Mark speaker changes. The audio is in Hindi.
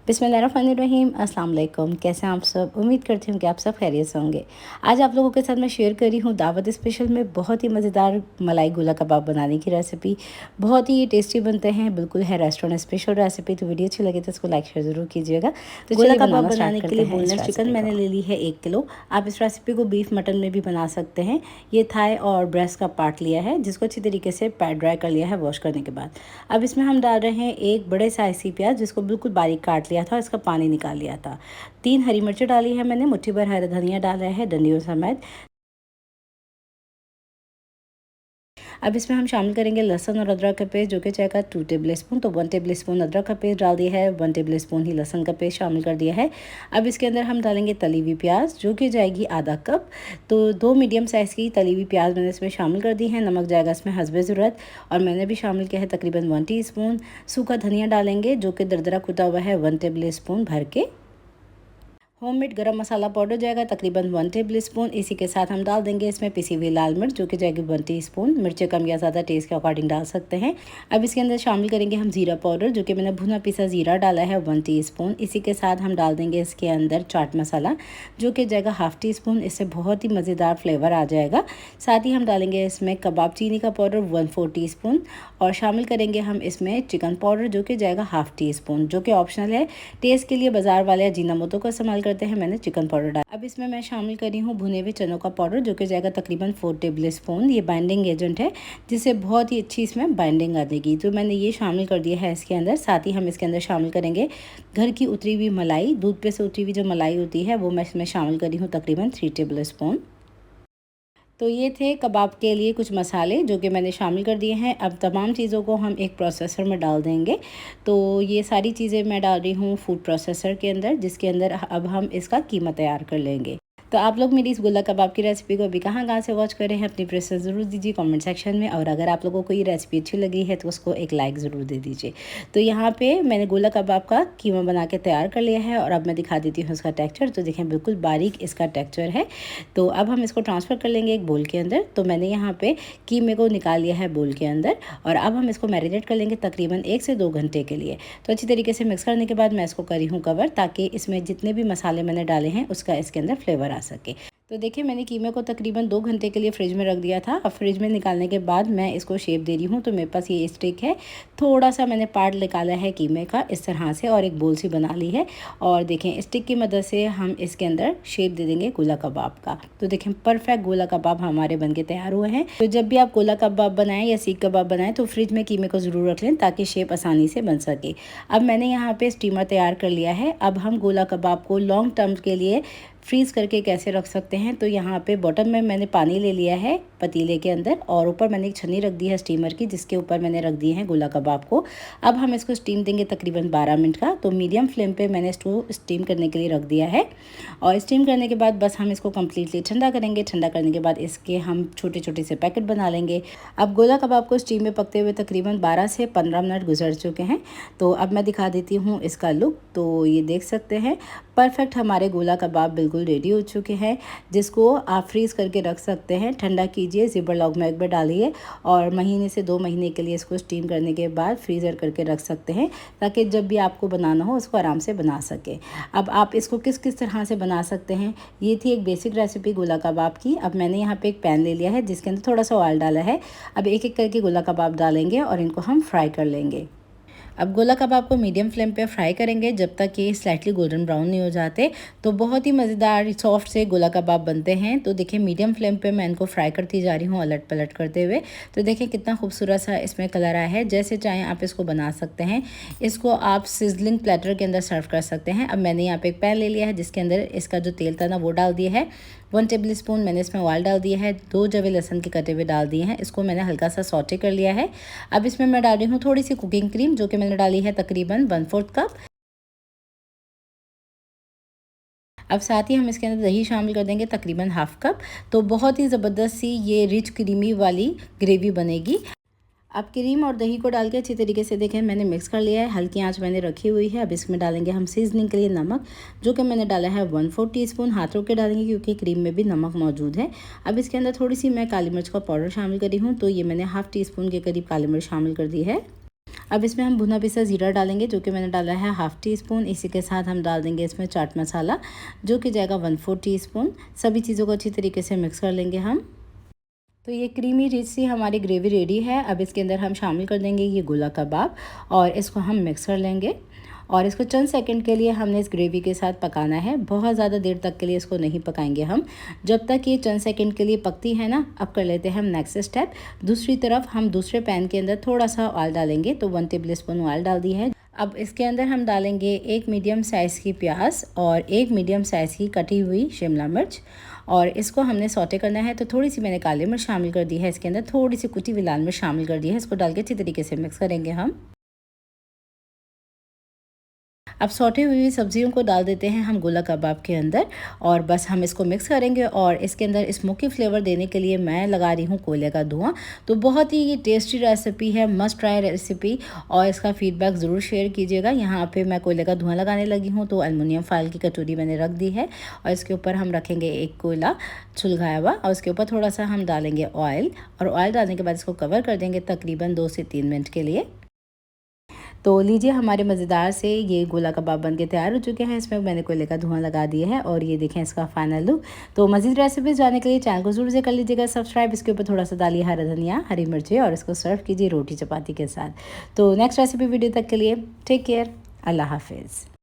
Speaker 1: बिस्मिल्लाहिर्रहमानिर्रहीम। अस्सलाम वालेकुम। कैसे हैं आप सब? उम्मीद करती हूँ कि आप सब खैरियत से होंगे। आज आप लोगों के साथ मैं शेयर कर रही हूँ दावत स्पेशल में बहुत ही मज़ेदार मलाई गोला कबाब बनाने की रेसिपी। बहुत ही टेस्टी बनते हैं, बिल्कुल है रेस्टोरेंट स्पेशल रेसिपी। तो वीडियो अच्छी लगे तो इसको लाइक शेयर ज़रूर कीजिएगा। तो गोला कबाब बनाने के लिए बोनलेस चिकन मैंने ले ली है 1 किलो। आप इस रेसिपी को बीफ मटन में भी बना सकते हैं। ये थाई और ब्रेस्ट का पार्ट लिया है, जिसको अच्छी तरीके से पैड ड्राई कर लिया है वॉश करने के बाद। अब इसमें हम डाल रहे हैं एक बड़े साइज़ की प्याज, जिसको बिल्कुल बारीक काट लिया था, इसका पानी निकाल लिया था। 3 हरी मिर्ची डाली है मैंने, मुट्ठी भर हरा धनिया डाला है डंडियों समेत। अब इसमें हम शामिल करेंगे लहसुन और अदरक का पेस्ट, जो कि चाहेगा 2 टेबल स्पून। तो 1 टेबल स्पून अदरक का पेस्ट डाल दिया है, 1 टेबल स्पून ही लहसुन का पेस्ट शामिल कर दिया है। अब इसके अंदर हम डालेंगे तली हुई प्याज, जो कि जाएगी आधा कप। तो 2 मीडियम साइज़ की तली हुई प्याज मैंने इसमें शामिल कर दी है। नमक जाएगा इसमें हस्बे ज़रूरत, और मैंने भी शामिल किया है तकरीबन 1 टीस्पून। सूखा धनिया डालेंगे, जो कि दरदरा कुटा हुआ है 1 टेबल स्पून भर के। होममेड गरम मसाला पाउडर जाएगा तकरीबन 1 टेबल स्पून। इसी के साथ हम डाल देंगे इसमें पिसी हुई लाल मिर्च, जो कि जाएगी 1 टीस्पून। मिर्चें कम या ज़्यादा टेस्ट के अकॉर्डिंग डाल सकते हैं। अब इसके अंदर शामिल करेंगे हम ज़ीरा पाउडर, जो कि मैंने भुना पिसा ज़ीरा डाला है 1 टीस्पून। इसी के साथ हम डाल देंगे इसके अंदर चाट मसाला, जो कि जाएगा हाफ़ टीस्पून। इससे बहुत ही मज़ेदार फ्लेवर आ जाएगा। साथ ही हम डालेंगे इसमें कबाब चीनी का पाउडर 1/4 टीस्पून, और शामिल करेंगे हम इसमें चिकन पाउडर, जो कि जाएगा हाफ़ टीस्पून, जो कि ऑप्शनल है। टेस्ट के लिए बाज़ार वाले अजीनोमोटो का इस्तेमाल करते हैं, मैंने चिकन पाउडर डाला। अब इसमें मैं शामिल करी हूँ भुने हुए चनों का पाउडर, जो कि जाएगा तकरीबन 4 टेबल स्पून। ये बाइंडिंग एजेंट है, जिससे बहुत ही अच्छी इसमें बाइंडिंग आ जाएगी। तो मैंने ये शामिल कर दिया है इसके अंदर। साथ ही हम इसके अंदर शामिल करेंगे घर की उतरी हुई मलाई, दूध पे से उतरी हुई जो मलाई होती है, वो मैं इसमें शामिल करी हूँ तकरीबन 3 टेबल स्पून। तो ये थे कबाब के लिए कुछ मसाले, जो कि मैंने शामिल कर दिए हैं। अब तमाम चीज़ों को हम एक प्रोसेसर में डाल देंगे। तो ये सारी चीज़ें मैं डाल रही हूँ फूड प्रोसेसर के अंदर, जिसके अंदर अब हम इसका कीमा तैयार कर लेंगे। तो आप लोग मेरी इस गोला कबाब की रेसिपी को अभी कहाँ से वॉच कर रहे हैं, अपनी प्रेफरेंस ज़रूर दीजिए कमेंट सेक्शन में। और अगर आप लोगों को ये रेसिपी अच्छी लगी है तो उसको एक लाइक ज़रूर दे दीजिए। तो यहाँ पे मैंने गोला कबाब का कीमा बना के तैयार कर लिया है, और अब मैं दिखा देती हूँ इसका टेक्सचर। तो देखें बिल्कुल बारीक इसका टेक्सचर है। तो अब हम इसको ट्रांसफ़र कर लेंगे एक बोल के अंदर। तो मैंने यहाँ पे कीमे को निकाल लिया है बोल के अंदर, और अब हम इसको मैरिनेट कर लेंगे तकरीबन 1 से 2 घंटे के लिए। तो अच्छी तरीके से मिक्स करने के बाद मैं इसको करी हूँ कवर, ताकि इसमें जितने भी मसाले मैंने डाले हैं उसका इसके अंदर फ्लेवर आ सके। तो देखिए मैंने कीमे को तकरीबन 2 घंटे के लिए फ्रिज में रख दिया था। अब फ्रिज में निकालने के बाद मैं इसको शेप दे रही हूँ। तो मेरे पास ये स्टिक है, थोड़ा सा मैंने पार्ट निकाला है कीमे का इस तरह से, और एक बोल सी बना ली है। और देखें स्टिक की मदद से हम इसके अंदर शेप दे देंगे गोला कबाब का। तो देखें परफेक्ट गोला कबाब हमारे बनके तैयार हुए हैं। तो जब भी आप गोला कबाब बनाएं या सीख कबाब बनाएं, तो फ्रिज में कीमे को ज़रूर रख लें, ताकि शेप आसानी से बन सके। अब मैंने यहाँ पे स्टीमर तैयार कर लिया है। अब हम गोला कबाब को लॉन्ग टर्म के लिए फ्रीज़ करके कैसे रख सकते हैं। तो यहाँ पे बॉटम में मैंने पानी ले लिया है पतीले के अंदर, और ऊपर मैंने एक छन्नी रख दी है स्टीमर की, जिसके ऊपर मैंने रख दिए हैं गोला कबाब को। अब हम इसको स्टीम देंगे तकरीबन 12 मिनट का। तो मीडियम फ्लेम पे मैंने इसको स्टीम करने के लिए रख दिया है, और स्टीम करने के बाद बस हम इसको कम्प्लीटली ठंडा करेंगे। ठंडा करने के बाद इसके हम छोटे छोटे से पैकेट बना लेंगे। अब गोला कबाब को स्टीम में पकते हुए तकरीबन 12 से 15 मिनट गुजर चुके हैं। तो अब मैं दिखा देती हूँ इसका लुक। तो ये देख सकते हैं परफेक्ट हमारे गोला कबाब बिल्कुल रेडी हो चुके हैं, जिसको आप फ्रीज़ करके रख सकते हैं। ठंडा कीजिए, ज़िपर लॉक बैग में डालिए, और महीने से 2 महीने के लिए इसको स्टीम करने के बाद फ्रीज़र करके रख सकते हैं, ताकि जब भी आपको बनाना हो उसको आराम से बना सके। अब आप इसको किस किस तरह से बना सकते हैं, ये थी एक बेसिक रेसिपी गोला कबाब की। अब मैंने यहाँ पे एक पैन ले लिया है, जिसके अंदर थोड़ा सा ऑयल डाला है। अब एक एक करके गोला कबाब डालेंगे, और इनको हम फ्राई कर लेंगे। अब गोला कबाब को मीडियम फ्लेम पे फ्राई करेंगे, जब तक ये स्लाइटली गोल्डन ब्राउन नहीं हो जाते। तो बहुत ही मज़ेदार सॉफ्ट से गोला कबाब बनते हैं। तो देखिए मीडियम फ्लेम पे मैं इनको फ्राई करती जा रही हूँ, अलट पलट करते हुए। तो देखिए कितना खूबसूरत सा इसमें कलर आया है। जैसे चाहें आप इसको बना सकते हैं। इसको आप सिजलिंग प्लेटर के अंदर सर्व कर सकते हैं। अब मैंने यहाँ पे एक पैन ले लिया है, जिसके अंदर इसका जो तेल था ना वो डाल दिया है। 1 टेबल स्पून मैंने इसमें ऑयल डाल दिया है। 2 जवे लहसुन के कटे हुए डाल दिए हैं। इसको मैंने हल्का सा सौटे कर लिया है। अब इसमें मैं डाल रही हूँ थोड़ी सी कुकिंग क्रीम, जो कि मैंने डाली है तकरीबन 1/4 कप। अब साथ ही हम इसके अंदर दही शामिल कर देंगे तकरीबन हाफ़ कप। तो बहुत ही ज़बरदस्त सी ये रिच क्रीमी वाली ग्रेवी बनेगी। अब क्रीम और दही को डाल के अच्छी तरीके से देखें मैंने मिक्स कर लिया है। हल्की आंच मैंने रखी हुई है। अब इसमें डालेंगे हम सीजनिंग के लिए नमक, जो कि मैंने डाला है 1/4 टीस्पून। हाथ रोक के डालेंगे, क्योंकि क्रीम में भी नमक मौजूद है। अब इसके अंदर थोड़ी सी मैं काली मिर्च का पाउडर शामिल करी हूँ। तो ये मैंने हाफ़ टी स्पून के करीब काली मिर्च शामिल कर दी है। अब इसमें हम भुना पिसा ज़ीरा डालेंगे जो कि मैंने डाला है हाफ़ टी स्पून। इसी के साथ हम डाल देंगे इसमें चाट मसाला जो कि जाएगा 1/4 टीस्पून। सभी चीज़ों को अच्छी तरीके से मिक्स कर लेंगे हम। तो ये क्रीमी रिच सी हमारी ग्रेवी रेडी है। अब इसके अंदर हम शामिल कर देंगे ये गोला कबाब और इसको हम मिक्स कर लेंगे और इसको चंद सेकंड के लिए हमने इस ग्रेवी के साथ पकाना है। बहुत ज़्यादा देर तक के लिए इसको नहीं पकाएंगे हम। जब तक ये चंद सेकंड के लिए पकती है ना, अब कर लेते हैं हम नेक्स्ट स्टेप। दूसरी तरफ हम दूसरे पैन के अंदर थोड़ा सा ऑयल डालेंगे। तो 1 टेबल स्पून ऑयल डाल दी है। अब इसके अंदर हम डालेंगे एक मीडियम साइज़ की प्याज और एक मीडियम साइज़ की कटी हुई शिमला मिर्च और इसको हमने सौटे करना है। तो थोड़ी सी मैंने काली मिर्च शामिल कर दी है इसके अंदर, थोड़ी सी कुटी हुई लाल मिर्च शामिल कर दी है। इसको डाल के अच्छी तरीके से मिक्स करेंगे हम। अब सौटे हुई सब्जियों को डाल देते हैं हम गोला कबाब के अंदर और बस हम इसको मिक्स करेंगे और इसके अंदर स्मोकी फ्लेवर देने के लिए मैं लगा रही हूँ कोयले का धुआं। तो बहुत ही ये टेस्टी रेसिपी है, मस्ट ट्राई रेसिपी और इसका फीडबैक ज़रूर शेयर कीजिएगा। यहाँ पे मैं कोयले का धुआं लगाने लगी हूँ। तो एलुमिनियम फॉइल की कटोरी मैंने रख दी है और इसके ऊपर हम रखेंगे एक कोयला सुलगाया हुआ और उसके ऊपर थोड़ा सा हम डालेंगे ऑयल और ऑयल डालने के बाद इसको कवर कर देंगे तकरीबन 2 से 3 मिनट के लिए। तो लीजिए हमारे मज़ेदार से ये गोला कबाब बन के तैयार हो चुके हैं। इसमें मैंने कोयले का धुआं लगा दिया है और ये देखें इसका फाइनल लुक। तो मज़ीद रेसिपीज़ जानने के लिए चैनल को ज़रूर से कर लीजिएगा सब्सक्राइब। इसके ऊपर थोड़ा सा डालिए हरा धनिया, हरी मिर्ची और इसको सर्व कीजिए रोटी चपाती के साथ। तो नेक्स्ट रेसिपी वीडियो तक के लिए टेक केयर, अल्लाह हाफिज़।